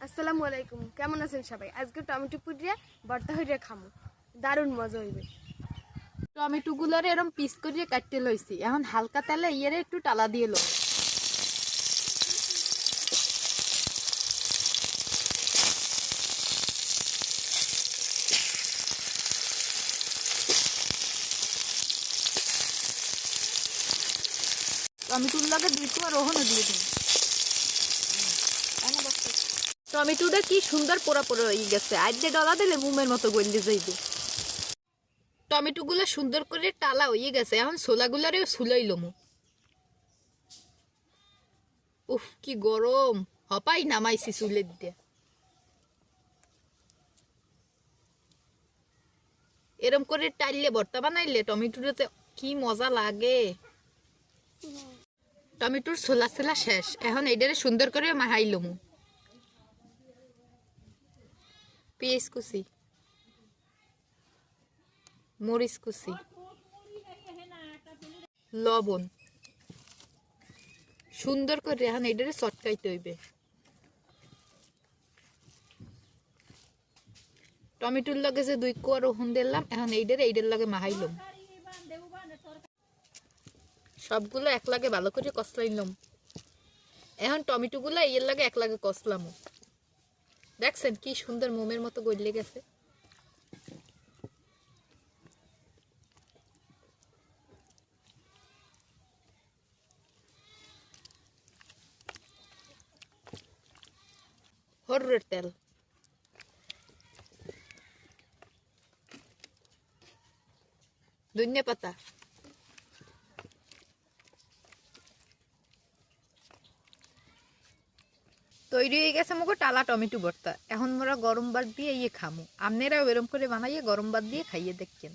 আসসালামু আলাইকুম, কেমন আছেন সবাই? আজকে টমেটো পুড়িয়ে ভর্তা হইরে খামু, দারুণ মজা হইবে। টমেটোগুলোর এরম পিস করিয়ে কাটতে লইছি। এখন হালকা তেলে ইয়েরে একটু টালা দিয়ে লো। টমেটোর লগে দুই কোয়া রোহনও দিয়ে দিন। টমেটোটা কি সুন্দর পোড়া পোড়া হয়ে গেছে, আজকে ডলা দিলে মুমের মতো গলে যাইবে। টমেটোগুলো সুন্দর করে টালা হয়ে গেছে, এখন ছোলাগুলারেও ছুলাইল মু। উফ কি গরম, হপাই নামাইছি চুলের দিয়ে। এরম করে টাইলে ভর্তা বানাইলে টমেটোতে কি মজা লাগে। টমেটোর ছোলা ছোলা শেষ, এখন এটারে সুন্দর করে মাহাইল মু। পেঁয়াজ কুচি, মরিচ কুচি, লবণ সুন্দর করে এখন এটারে চটকাইতে হইবে। টমেটোর লগে যে দুই কোয়া রসুন দিলাম, এখন এইটার লগে মাহাইলাম। সবগুলো এক লাগে ভালো করে কষলাইলাম। এখন টমেটোগুলো এর লাগে এক লাগে কষলাম। দেখছেন কি সুন্দর মোমের মতো গলে গেছে। হরুরের তেল, ধনিয়া পাতা, তৈরি হয়ে গেছে মুখো টালা টমেটো ভর্তা। এখন মোরা গরম ভাত দিয়ে ইয়ে খামু। আপনারাও এরম করে বানাইয়ে গরম ভাত দিয়ে খাইয়ে দেখেন।